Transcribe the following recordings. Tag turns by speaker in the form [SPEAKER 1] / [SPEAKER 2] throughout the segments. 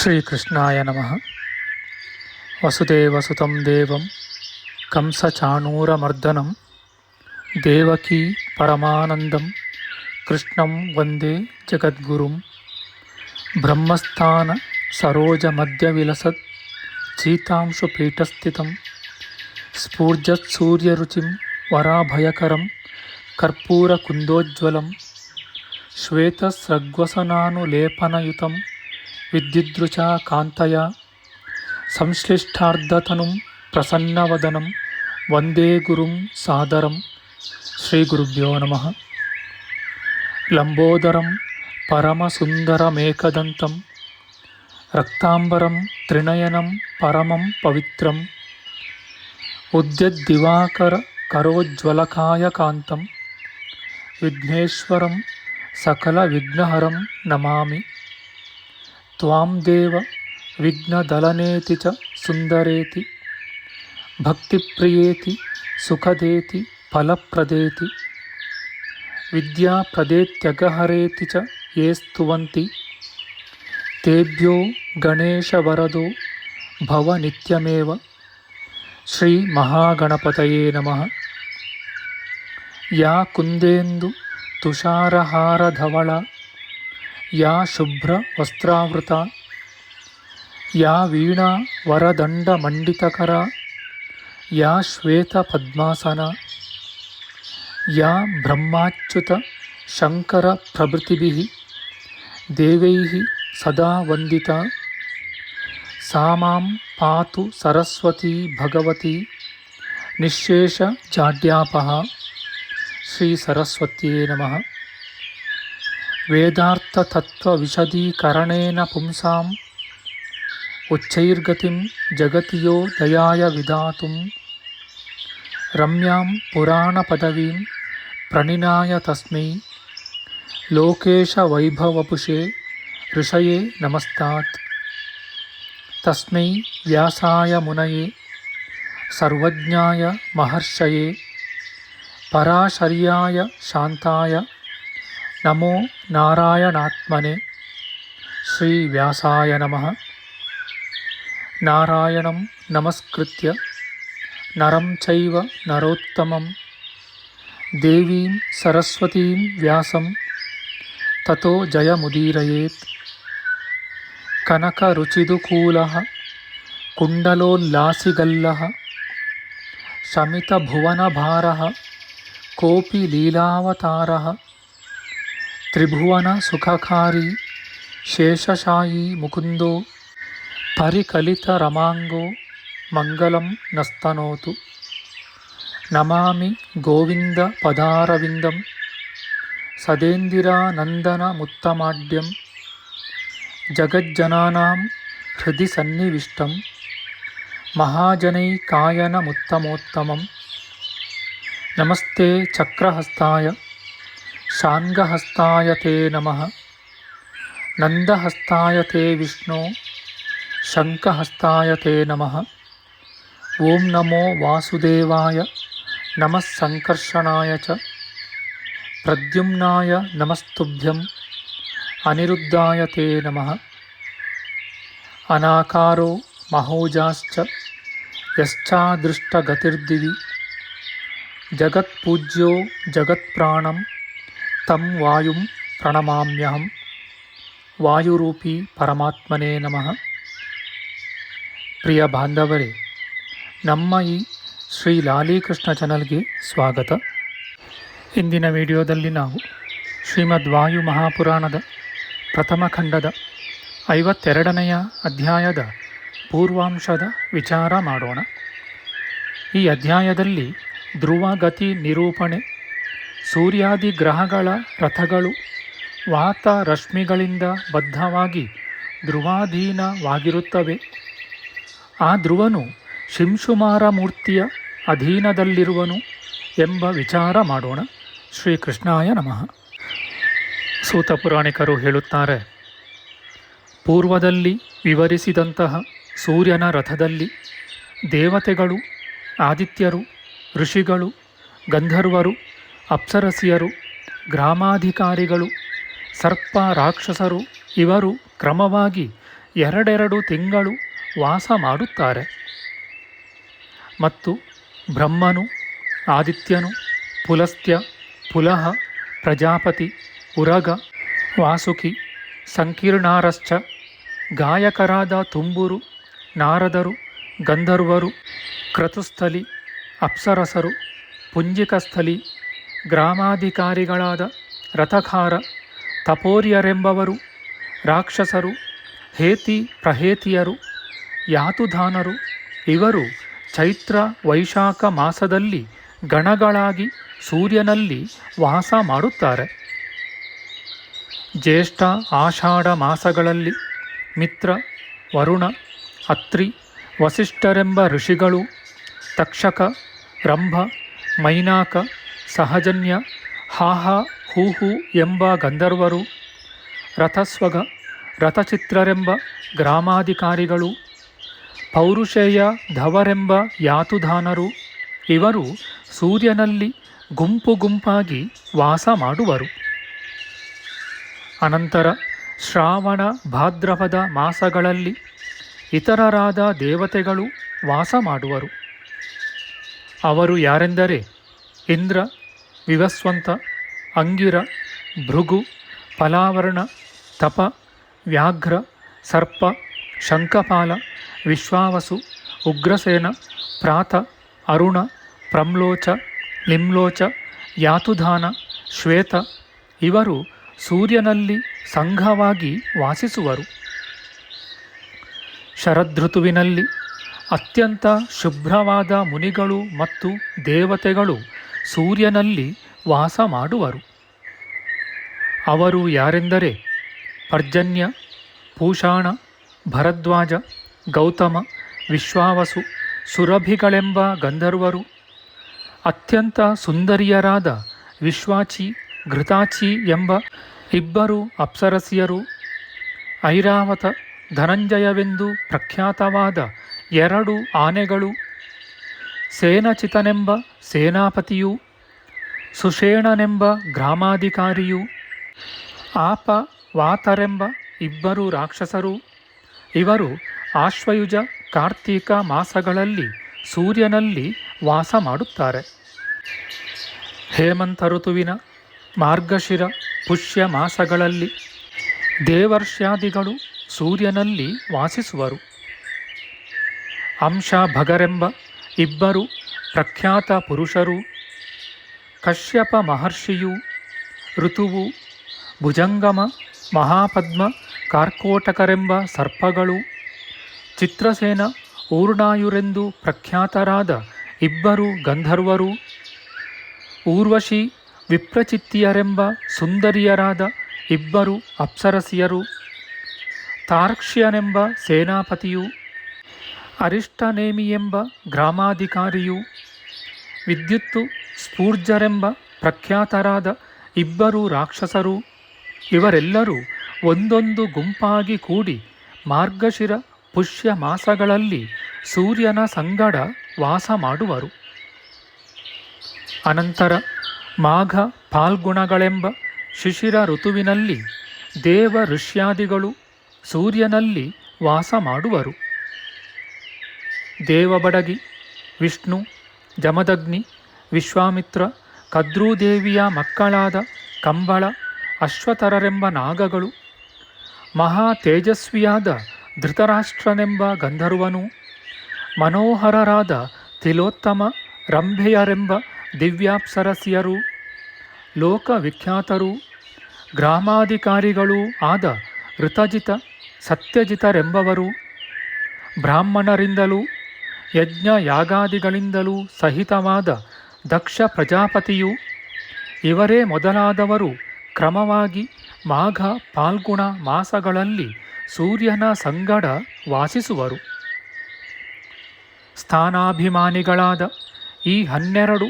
[SPEAKER 1] ಶ್ರೀಕೃಷ್ಣಾಯ ನಮಃ. ವಸುದೇವಸುತಂ ದೇವಂ ಕಂಸಚಾಣೂರಮರ್ದನಂ ದೇವಕೀ ಪರಮಾನಂದಂ ಕೃಷ್ಣಂ ವಂದೇ ಜಗದ್ಗುರುಂ. ಬ್ರಹ್ಮಸ್ಥಾನ ಸರೋಜಮಧ್ಯವಿಲಸತ್ ಚೀತಾಂಶುಪೀಠಸ್ಥಿತಂ ಸ್ಫೂರ್ಜತ್ಸೂರ್ಯರುಚಿಂ ವರಾಭಯಕರಂ ಕರ್ಪೂರಕುಂದೋಜ್ವಲಂ ಶ್ವೇತಸ್ರಗ್ವಸನಾನುಲೇಪನಯುತಂ ವಿದ್ಯುದೃಚಾ ಕಾಂತಯ ಸಂಶ್ಲಿಷ್ಟಾರ್ಧತನುಂ ಪ್ರಸನ್ನವದನಂ ವಂದೇ ಗುರುಂ ಸಾದರಂ. ಶ್ರೀಗುರುಭ್ಯೋ ನಮಃ. ಲಂಬೋದರಂ ಪರಮಸುಂದರಮೇಕದಂತಂ ರಕ್ತಾಂಬರಂ ತ್ರಿನಯನಂ ಪರಮಂ ಪವಿತ್ರಂ ಉದ್ಯದ್ದಿವಾಕರ ಕರೋಜ್ವಲಕಾಯಕಾಂತಂ ವಿಘ್ನೇಶ್ವರಂ ಸಕಲವಿಘ್ನಹರಂ ನಮಾಮಿ. ತ್ವಾಂ ದೇವ ವಿಘ್ನದಲನೇತಿ ಚ ಸುಂದರೇತಿ ಭಕ್ತಿಪ್ರಿಯೇತಿ ಸುಖದೇತಿ ಫಲಪ್ರದೇತಿ ವಿದ್ಯಾಪ್ರದೇತ್ಯಗಹರೇತಿ ಚ ಯೇ ಸ್ತುವಂತಿ ತೇಭ್ಯೋ ಗಣೇಶವರದೋ ಭವ ನಿತ್ಯಮೇವ. ಶ್ರೀ ಮಹಾಗಣಪತಯೇ ನಮಃ. ಯಾ ಕುಂದೇಂದು ತುಷಾರಹಾರಧವಳ ಯಾ ಶುಭ್ರ ವಸ್ತ್ರಾವೃತ ಯಾ ವೀಣಾ ವರದಂಡಮಂಡಿತಕರ ಯಾ ಶ್ವೇತ ಪದ್ಮಾಸನ ಯಾ ಬ್ರಹ್ಮಾಚ್ಯುತ ಶಂಕರ ಪ್ರಭೃತಿಭಿಃ ದೇವೈಃ ಸದಾ ವಂದಿತಾ ಸಾ ಮಾಂ ಪಾತು ಸರಸ್ವತೀ ಭಗವತಿ ನಿಶ್ಶೇಷ ಜಾಡ್ಯಾಪಃ. ಶ್ರೀ ಸರಸ್ವತ್ಯೇ ನಮಃ. ವೇದಾರ್ಥತತ್ವವಿಶದೀಕರಣೇನ ಪುಂಸಾಂ ಉಚ್ಚೈರ್ಗತಿಂ ಜಗತಿಯೋ ದಯಾಯ ವಿಧಾತುಂ ರಮ್ಯಾಂ ಪುರಾಣಪದವೀಂ ಪ್ರಣಿನಾಯ ತಸ್ಮೈ ಲೋಕೇಶವೈಭವಪುಷೇ ಋಷಯೇ ನಮಸ್ತಾತ್. ತಸ್ಮೈ ವ್ಯಾಸಾಯ ಮುನಯೇ ಸರ್ವಜ್ಞಾಯ ಮಹರ್ಷಯೇ ಪರಾಶರ್ಯಾಯ ಶಾಂತಾಯ ನಮೋ ನಾರಾಯಣಾತ್ಮನೆ. ಶ್ರೀ ವ್ಯಾಸಾಯ ನಮಃ. ನಾರಾಯಣಂ ನಮಸ್ಕೃತ್ಯ ನರಂ ಚೈವ ನರೋತ್ತಮಂ ದೇವೀಂ ಸರಸ್ವತೀಂ ವ್ಯಾಸಂ ತತೋ ಜಯಮುದೀರಯೇತ್. ಕನಕರುಚಿದುಕೂಲಃ ಕುಂಡಲೋಲ್ಲಾಸಿಗಲ್ಲಃ ಶಮಿತಭುವನಭಾರಃ ಕೋಪಿ ಲೀಲಾವತಾರಃ ತ್ರಿಭುವನ ಸುಖಕಾರಿ ಶೇಷಶಾಯೀ ಮುಕುಂದೋ ಪರಿಕಲಿತರಮಾಂಗೋ ಮಂಗಲಂ ನಸ್ತನೋತು. ನಮಾಮಿ ಗೋವಿಂದ ಪದಾರವಿಂದಂ ಸದೇಂದಿರಾನಂದನಮುತ್ತಮಾಡ್ಯಂ ಜಗಜ್ಜನಾನಾಂ ಹೃದಯ ಸನ್ನಿವಿಷ್ಟಂ ಮಹಾಜನೈಕಾಯನಮುತ್ತಮೋತ್ತಮಂ. ನಮಸ್ತೆ ಚಕ್ರಹಸ್ತಾಯ ಶಾಂಗಹಸ್ತಾಯ ತೇ ನಮಃ. ನಂದಹಸ್ತಾಯ ತೇ ವಿಷ್ಣೋ ಶಂಖಹಸ್ತಾಯ ತೇ ನಮಃ. ಓಂ ನಮೋ ವಾಸುದೇವಾಯ ನಮಃ ಸಂಕರ್ಷಣಾಯ ಚ ಪ್ರದ್ಯುಮ್ನಾಯ ನಮಸ್ತುಭ್ಯಂ ಅನಿರುದ್ಧಾಯ ತೇ ನಮಃ. ಅನಾಕಾರೋ ಮಹೋಜಾಶ್ಚ ಯಶ್ಚಾದೃಷ್ಟಗತಿರ್ದಿವಿ ಜಗತ್ಪೂಜ್ಯೋ ಜಗತ್ಪ್ರಾಣಂ ತಂ ವಾಯುಂ ಪ್ರಣಮಾಮ್ಯಹಂ. ವಾಯುರೂಪಿ ಪರಮಾತ್ಮನೇ ನಮಃ. ಪ್ರಿಯ ಬಾಂಧವರೇ, ನಮ್ಮ ಈ ಶ್ರೀ ಲಾಲೀಕೃಷ್ಣ ಚಾನಲ್ಗೆ ಸ್ವಾಗತ. ಇಂದಿನ ವಿಡಿಯೋದಲ್ಲಿ ನಾವು ಶ್ರೀಮದ್ ವಾಯು ಮಹಾಪುರಾಣದ ಪ್ರಥಮ ಖಂಡದ 52ನೆಯ ಅಧ್ಯಾಯದ ಪೂರ್ವಾಂಶದ ವಿಚಾರ ಮಾಡೋಣ. ಈ ಅಧ್ಯಾಯದಲ್ಲಿ ಧ್ರುವಗತಿ ನಿರೂಪಣೆ, ಸೂರ್ಯಾದಿ ಗ್ರಹಗಳ ರಥಗಳು ವಾತ ರಶ್ಮಿಗಳಿಂದ ಬದ್ಧವಾಗಿ ಧ್ರುವಾಧೀನವಾಗಿರುತ್ತವೆ. ಆ ಧ್ರುವನು ಶಿಂಶುಮಾರ ಮೂರ್ತಿಯ ಅಧೀನದಲ್ಲಿರುವನು ಎಂಬ ವಿಚಾರ ಮಾಡೋಣ. ಶ್ರೀಕೃಷ್ಣಾಯ ನಮಃ. ಸೂತ ಪುರಾಣಿಕರು ಹೇಳುತ್ತಾರೆ, ಪೂರ್ವದಲ್ಲಿ ವಿವರಿಸಿದಂತಹ ಸೂರ್ಯನ ರಥದಲ್ಲಿ ದೇವತೆಗಳು, ಆದಿತ್ಯರು, ಋಷಿಗಳು, ಗಂಧರ್ವರು, ಅಪ್ಸರಸಿಯರು, ಗ್ರಾಮಾಧಿಕಾರಿಗಳು, ಸರ್ಪ ರಾಕ್ಷಸರು ಇವರು ಕ್ರಮವಾಗಿ ಎರಡೆರಡು ತಿಂಗಳು ವಾಸ ಮಾಡುತ್ತಾರೆ. ಮತ್ತು ಬ್ರಹ್ಮನು, ಆದಿತ್ಯನು, ಪುಲಸ್ತ್ಯ, ಪುಲಹ, ಪ್ರಜಾಪತಿ, ಉರಗ, ವಾಸುಕಿ, ಸಂಕೀರ್ಣಾರಶ್ಚ, ಗಾಯಕರಾದ ತುಂಬುರು, ನಾರದರು, ಗಂಧರ್ವರು, ಕ್ರತುಸ್ಥಲಿ, ಅಪ್ಸರಸರು, ಪುಂಜಿಕಸ್ಥಲಿ, ಗ್ರಾಮಾಧಿಕಾರಿಗಳಾದ ರಥಖಾರ, ತಪೋರ್ಯರೆಂಬವರು, ರಾಕ್ಷಸರು, ಹೇತಿ ಪ್ರಹೇತಿಯರು, ಯಾತುಧಾನರು ಇವರು ಚೈತ್ರ ವೈಶಾಖ ಮಾಸದಲ್ಲಿ ಗಣಗಳಾಗಿ ಸೂರ್ಯನಲ್ಲಿ ವಾಸ ಮಾಡುತ್ತಾರೆ. ಜ್ಯೇಷ್ಠ ಆಷಾಢ ಮಾಸಗಳಲ್ಲಿ ಮಿತ್ರ, ವರುಣ, ಅತ್ರಿ, ವಸಿಷ್ಠರೆಂಬ ಋಷಿಗಳು, ತಕ್ಷಕ, ರಂಭ, ಮೈನಾಕ, ಸಹಜನ್ಯ, ಹಾಹ, ಹೂಹು ಎಂಬ ಗಂಧರ್ವರು, ರಥಸ್ವಗ, ರಥಚಿತ್ರರೆಂಬ ಗ್ರಾಮಾಧಿಕಾರಿಗಳು, ಪೌರುಷೇಯ ಧವರೆಂಬ ಯಾತುಧಾನರು ಇವರು ಸೂರ್ಯನಲ್ಲಿ ಗುಂಪು ಗುಂಪಾಗಿ ವಾಸ ಮಾಡುವರು. ಅನಂತರ ಶ್ರಾವಣ ಭಾದ್ರಪದ ಮಾಸಗಳಲ್ಲಿ ಇತರರಾದ ದೇವತೆಗಳು ವಾಸ ಮಾಡುವರು. ಅವರು ಯಾರೆಂದರೆ ಇಂದ್ರ, ವಿವಸ್ವಂತ, ಅಂಗಿರ, ಭೃಗು, ಫಲಾವರ್ಣ, ತಪ, ವ್ಯಾಘ್ರ, ಸರ್ಪ, ಶಂಖಪಾಲ, ವಿಶ್ವಾವಸು, ಉಗ್ರಸೇನ, ಪ್ರಾತ, ಅರುಣ, ಪ್ರಮ್ಲೋಚ, ಲಿಂಲೋಚ, ಯಾತುಧಾನ, ಶ್ವೇತ ಇವರು ಸೂರ್ಯನಲ್ಲಿ ಸಂಘವಾಗಿ ವಾಸಿಸುವರು. ಶರದೃತುವಿನಲ್ಲಿ ಅತ್ಯಂತ ಶುಭ್ರವಾದ ಮುನಿಗಳು ಮತ್ತು ದೇವತೆಗಳು ಸೂರ್ಯನಲ್ಲಿ ವಾಸ ಮಾಡುವರು. ಅವರು ಯಾರೆಂದರೆ ಪರ್ಜನ್ಯ, ಪೂಷಾಣ, ಭರದ್ವಾಜ, ಗೌತಮ, ವಿಶ್ವಾವಸು, ಸುರಭಿಗಳೆಂಬ ಗಂಧರ್ವರು, ಅತ್ಯಂತ ಸುಂದರಿಯರಾದ ವಿಶ್ವಾಚಿ, ಘೃತಾಚಿ ಎಂಬ ಇಬ್ಬರು ಅಪ್ಸರಸಿಯರು, ಐರಾವತ, ಧನಂಜಯವೆಂದು ಪ್ರಖ್ಯಾತವಾದ 2 ಆನೆಗಳು, ಸೇನಚಿತನೆಂಬ ಸೇನಾಪತಿಯು, ಸುಷೇಣನೆಂಬ ಗ್ರಾಮಾಧಿಕಾರಿಯು, ಆಪ, ವಾತರೆಂಬ ಇಬ್ಬರು ರಾಕ್ಷಸರು ಇವರು ಆಶ್ವಯುಜ, ಕಾರ್ತೀಕ ಮಾಸಗಳಲ್ಲಿ ಸೂರ್ಯನಲ್ಲಿ ವಾಸ ಮಾಡುತ್ತಾರೆ. ಹೇಮಂತ ಋತುವಿನ ಮಾರ್ಗಶಿರ, ಪುಷ್ಯ ಮಾಸಗಳಲ್ಲಿ ದೇವರ್ಷ್ಯಾದಿಗಳು ಸೂರ್ಯನಲ್ಲಿ ವಾಸಿಸುವರು. ಅಂಶ, ಭಗರೆಂಬ ಇಬ್ಬರು ಪ್ರಖ್ಯಾತ ಪುರುಷರು, ಕಶ್ಯಪ ಮಹರ್ಷಿಯು, ಋತುವು, ಭುಜಂಗಮ, ಮಹಾಪದ್ಮ, ಕಾರ್ಕೋಟಕರೆಂಬ ಸರ್ಪಗಳು, ಚಿತ್ರಸೇನ, ಊರ್ಣಾಯುರೆಂದು ಪ್ರಖ್ಯಾತರಾದ ಇಬ್ಬರು ಗಂಧರ್ವರು, ಊರ್ವಶಿ, ವಿಪ್ರಚಿತ್ತಿಯರೆಂಬ ಸುಂದರಿಯರಾದ ಇಬ್ಬರು ಅಪ್ಸರಸಿಯರು, ತಾರ್ಕ್ಷ್ಯನೆಂಬ ಸೇನಾಪತಿಯು, ಅರಿಷ್ಟನೇಮಿಯೆಂಬ ಗ್ರಾಮಾಧಿಕಾರಿಯು, ವಿದ್ಯುತ್ತು, ಸ್ಫೂರ್ಜರೆಂಬ ಪ್ರಖ್ಯಾತರಾದ ಇಬ್ಬರು ರಾಕ್ಷಸರು ಇವರೆಲ್ಲರೂ ಒಂದೊಂದು ಗುಂಪಾಗಿ ಕೂಡಿ ಮಾರ್ಗಶಿರ, ಪುಷ್ಯ ಮಾಸಗಳಲ್ಲಿ ಸೂರ್ಯನ ಸಂಗಡ ವಾಸ ಮಾಡುವರು. ಅನಂತರ ಮಾಘ, ಫಾಲ್ಗುಣಗಳೆಂಬ ಶಿಶಿರ ಋತುವಿನಲ್ಲಿ ದೇವ ಋಷ್ಯಾದಿಗಳು ಸೂರ್ಯನಲ್ಲಿ ವಾಸ ಮಾಡುವರು. ದೇವಬಡಗಿ, ವಿಷ್ಣು, ಜಮದಗ್ನಿ, ವಿಶ್ವಾಮಿತ್ರ, ಕದ್ರೂದೇವಿಯ ಮಕ್ಕಳಾದ ಕಂಬಳ, ಅಶ್ವತರರೆಂಬ ನಾಗಗಳು, ಮಹಾ ತೇಜಸ್ವಿಯಾದ ಧೃತರಾಷ್ಟ್ರನೆಂಬ ಗಂಧರ್ವನು, ಮನೋಹರರಾದ ತಿಲೋತ್ತಮ, ರಂಭೆಯರೆಂಬ ದಿವ್ಯಾಪ್ಸರಸಿಯರು, ಲೋಕವಿಖ್ಯಾತರೂ ಗ್ರಾಮಾಧಿಕಾರಿಗಳೂ ಆದ ಋತಜಿತ, ಸತ್ಯಜಿತರೆಂಬವರು, ಬ್ರಾಹ್ಮಣರಿಂದಲೂ ಯಜ್ಞ ಯಾಗಾದಿಗಳಿಂದಲೂ ಸಹಿತವಾದ ದಕ್ಷ ಪ್ರಜಾಪತಿಯು ಇವರೇ ಮೊದಲಾದವರು ಕ್ರಮವಾಗಿ ಮಾಘ, ಫಾಲ್ಗುಣ ಮಾಸಗಳಲ್ಲಿ ಸೂರ್ಯನ ಸಂಗಡ ವಾಸಿಸುವರು. ಸ್ಥಾನಾಭಿಮಾನಿಗಳಾದ ಈ 12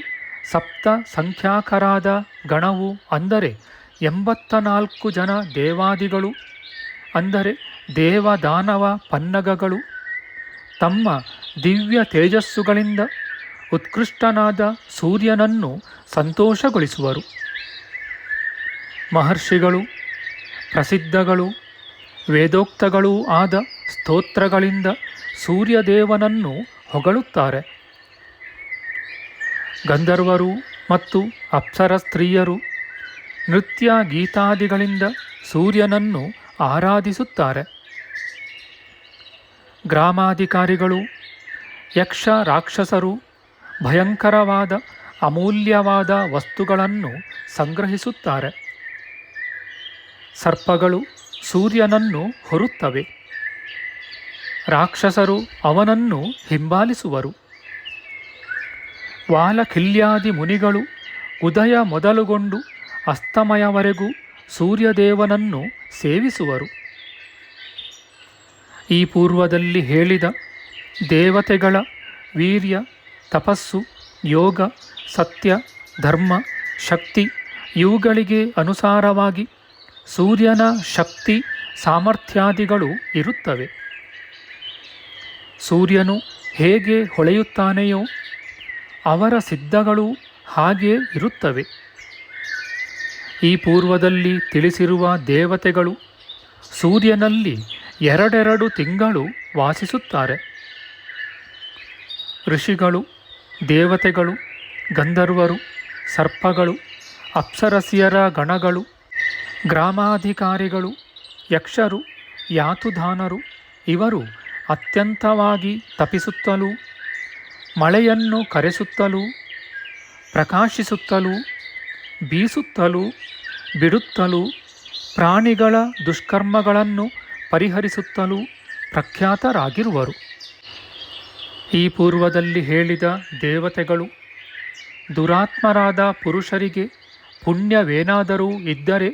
[SPEAKER 1] ಸಪ್ತ ಸಂಖ್ಯಾಕರಾದ ಗಣವು ಅಂದರೆ 84 ಜನ ದೇವಾದಿಗಳು ಅಂದರೆ ದೇವದಾನವ ಪನ್ನಗಗಳು ತಮ್ಮ ದಿವ್ಯ ತೇಜಸ್ಸುಗಳಿಂದ ಉತ್ಕೃಷ್ಟನಾದ ಸೂರ್ಯನನ್ನು ಸಂತೋಷಗೊಳಿಸುವರು. ಮಹರ್ಷಿಗಳು, ಪ್ರಸಿದ್ಧಗಳು, ವೇದೋಕ್ತಗಳೂ ಆದ ಸ್ತೋತ್ರಗಳಿಂದ ಸೂರ್ಯದೇವನನ್ನು ಹೊಗಳುತ್ತಾರೆ. ಗಂಧರ್ವರು ಮತ್ತು ಅಪ್ಸರ ಸ್ತ್ರೀಯರು ನೃತ್ಯ ಗೀತಾದಿಗಳಿಂದ ಸೂರ್ಯನನ್ನು ಆರಾಧಿಸುತ್ತಾರೆ. ಗ್ರಾಮಾಧಿಕಾರಿಗಳು, ಯಕ್ಷ ರಾಕ್ಷಸರು ಭಯಂಕರವಾದ ಅಮೂಲ್ಯವಾದ ವಸ್ತುಗಳನ್ನು ಸಂಗ್ರಹಿಸುತ್ತಾರೆ. ಸರ್ಪಗಳು ಸೂರ್ಯನನ್ನು ಹೊರುತ್ತವೆ. ರಾಕ್ಷಸರು ಅವನನ್ನು ಹಿಂಬಾಲಿಸುವರು. ವಾಲಖಿಲ್ಯಾದಿ ಮುನಿಗಳು ಉದಯ ಮೊದಲುಗೊಂಡು ಅಸ್ತಮಯವರೆಗೂ ಸೂರ್ಯದೇವನನ್ನು ಸೇವಿಸುವರು. ಈ ಪೂರ್ವದಲ್ಲಿ ಹೇಳಿದ ದೇವತೆಗಳ ವೀರ್ಯ, ತಪಸ್ಸು, ಯೋಗ, ಸತ್ಯ, ಧರ್ಮ, ಶಕ್ತಿ ಇವುಗಳಿಗೆ ಅನುಸಾರವಾಗಿ ಸೂರ್ಯನ ಶಕ್ತಿ ಸಾಮರ್ಥ್ಯಾದಿಗಳು ಇರುತ್ತವೆ. ಸೂರ್ಯನು ಹೇಗೆ ಹೊಳೆಯುತ್ತಾನೆಯೋ ಅವರ ಸಿದ್ಧಗಳು ಹಾಗೇ ಇರುತ್ತವೆ. ಈ ಪೂರ್ವದಲ್ಲಿ ತಿಳಿಸಿರುವ ದೇವತೆಗಳು ಸೂರ್ಯನಲ್ಲಿ 2 ತಿಂಗಳು ವಾಸಿಸುತ್ತಾರೆ. ಋಷಿಗಳು, ದೇವತೆಗಳು, ಗಂಧರ್ವರು, ಸರ್ಪಗಳು, ಅಪ್ಸರಸಿಯರ ಗಣಗಳು, ಗ್ರಾಮಾಧಿಕಾರಿಗಳು, ಯಕ್ಷರು, ಯಾತುಧಾನರು ಇವರು ಅತ್ಯಂತವಾಗಿ ತಪಿಸುತ್ತಲೂ ಮಳೆಯನ್ನು ಕರೆಸುತ್ತಲೂ ಪ್ರಕಾಶಿಸುತ್ತಲೂ ಬೀಸುತ್ತಲೂ ಬಿಡುತ್ತಲೂ ಪ್ರಾಣಿಗಳ ದುಷ್ಕರ್ಮಗಳನ್ನು ಪರಿಹರಿಸುತ್ತಲೂ ಪ್ರಖ್ಯಾತರಾಗಿರುವರು. ಈ ಪೂರ್ವದಲ್ಲಿ ಹೇಳಿದ ದೇವತೆಗಳು ದುರಾತ್ಮರಾದ ಪುರುಷರಿಗೆ ಪುಣ್ಯವೇನಾದರೂ ಇದ್ದರೆ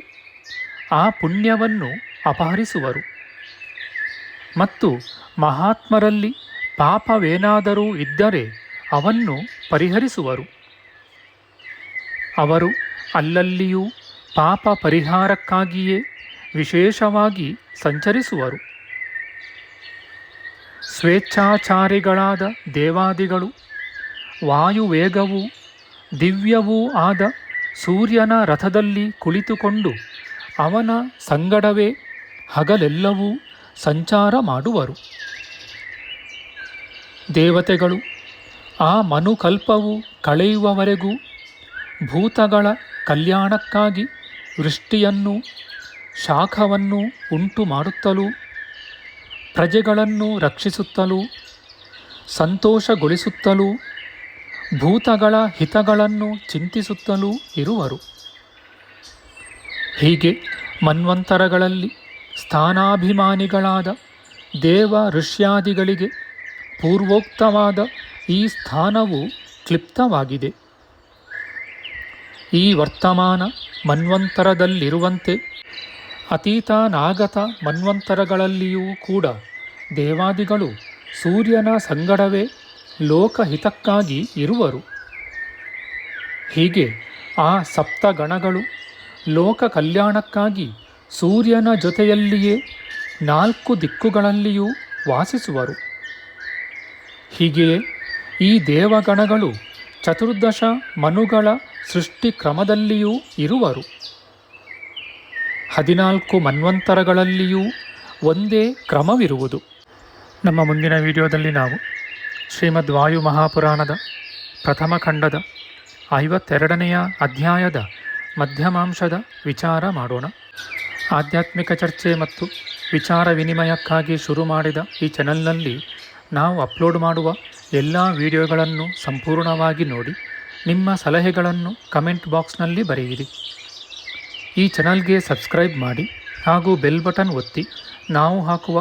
[SPEAKER 1] ಆ ಪುಣ್ಯವನ್ನು ಅಪಹರಿಸುವರು ಮತ್ತು ಮಹಾತ್ಮರಲ್ಲಿ ಪಾಪವೇನಾದರೂ ಇದ್ದರೆ ಅವನ್ನು ಪರಿಹರಿಸುವರು. ಅವರು ಅಲ್ಲಲ್ಲಿಯೂ ಪಾಪ ಪರಿಹಾರಕ್ಕಾಗಿಯೇ ವಿಶೇಷವಾಗಿ ಸಂಚರಿಸುವರು. ಸ್ವೇಚ್ಛಾಚಾರಿಗಳಾದ ದೇವಾದಿಗಳು ವಾಯುವೇಗವೂ ದಿವ್ಯವೂ ಆದ ಸೂರ್ಯನ ರಥದಲ್ಲಿ ಕುಳಿತುಕೊಂಡು ಅವನ ಸಂಗಡವೇ ಹಗಲೆಲ್ಲವೂ ಸಂಚಾರ ಮಾಡುವರು. ದೇವತೆಗಳು ಆ ಮನುಕಲ್ಪವು ಕಳೆಯುವವರೆಗೂ ಭೂತಗಳ ಕಲ್ಯಾಣಕ್ಕಾಗಿ ವೃಷ್ಟಿಯನ್ನು ಶಾಖವನ್ನು ಉಂಟು ಮಾಡುತ್ತಲೂ ಪ್ರಜೆಗಳನ್ನು ರಕ್ಷಿಸುತ್ತಲೂ ಸಂತೋಷಗೊಳಿಸುತ್ತಲೂ ಭೂತಗಳ ಹಿತಗಳನ್ನು ಚಿಂತಿಸುತ್ತಲೂ ಇರುವರು. ಹೀಗೆ ಮನ್ವಂತರಗಳಲ್ಲಿ ಸ್ಥಾನಾಭಿಮಾನಿಗಳಾದ ದೇವ ಋಷ್ಯಾದಿಗಳಿಗೆ ಪೂರ್ವೋಕ್ತವಾದ ಈ ಸ್ಥಾನವು ಕ್ಲಿಪ್ತವಾಗಿದೆ. ಈ ವರ್ತಮಾನ ಮನ್ವಂತರದಲ್ಲಿರುವಂತೆ ಅತೀತಾನಾಗತ ಮನ್ವಂತರಗಳಲ್ಲಿಯೂ ಕೂಡ ದೇವಾದಿಗಳು ಸೂರ್ಯನ ಸಂಗಡವೇ ಲೋಕಹಿತಕ್ಕಾಗಿ ಇರುವರು. ಹೀಗೆ ಆ ಸಪ್ತಗಣಗಳು ಲೋಕ ಕಲ್ಯಾಣಕ್ಕಾಗಿ ಸೂರ್ಯನ ಜೊತೆಯಲ್ಲಿಯೇ 4 ದಿಕ್ಕುಗಳಲ್ಲಿಯೂ ವಾಸಿಸುವರು. ಹೀಗೆಯೇ ಈ ದೇವಗಣಗಳು 14 ಮನುಗಳ ಸೃಷ್ಟಿ ಕ್ರಮದಲ್ಲಿಯೂ ಇರುವರು. 14 ಮನ್ವಂತರಗಳಲ್ಲಿಯೂ ಒಂದೇ ಕ್ರಮವಿರುವುದು. ನಮ್ಮ ಮುಂದಿನ ವಿಡಿಯೋದಲ್ಲಿ ನಾವು ಶ್ರೀಮದ್ ವಾಯು ಮಹಾಪುರಾಣದ ಪ್ರಥಮ ಖಂಡದ 52ನೆಯ ಅಧ್ಯಾಯದ ಮಧ್ಯಮಾಂಶದ ವಿಚಾರ ಮಾಡೋಣ. ಆಧ್ಯಾತ್ಮಿಕ ಚರ್ಚೆ ಮತ್ತು ವಿಚಾರ ವಿನಿಮಯಕ್ಕಾಗಿ ಶುರು ಮಾಡಿದ ಈ ಚಾನೆಲ್ನಲ್ಲಿ ನಾವು ಅಪ್ಲೋಡ್ ಮಾಡುವ ಎಲ್ಲ ವಿಡಿಯೋಗಳನ್ನು ಸಂಪೂರ್ಣವಾಗಿ ನೋಡಿ ನಿಮ್ಮ ಸಲಹೆಗಳನ್ನು ಕಮೆಂಟ್ ಬಾಕ್ಸ್ನಲ್ಲಿ ಬರೆಯಿರಿ. ಈ ಚಾನಲ್ಗೆ ಸಬ್ಸ್ಕ್ರೈಬ್ ಮಾಡಿ ಹಾಗೂ ಬೆಲ್ ಬಟನ್ ಒತ್ತಿ ನಾವು ಹಾಕುವ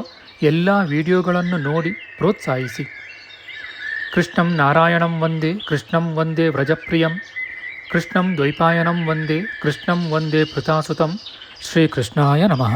[SPEAKER 1] ಎಲ್ಲ ವಿಡಿಯೋಗಳನ್ನು ನೋಡಿ ಪ್ರೋತ್ಸಾಹಿಸಿ. ಕೃಷ್ಣಂ ನಾರಾಯಣಂ ವಂದೇ ಕೃಷ್ಣಂ ವಂದೇ ವ್ರಜಪ್ರಿಯಂ ಕೃಷ್ಣಂ ದ್ವೈಪಾಯನಂ ವಂದೇ ಕೃಷ್ಣಂ ವಂದೇ ಪೃಥಾಸುತಂ. ಶ್ರೀಕೃಷ್ಣಾಯ ನಮಃ.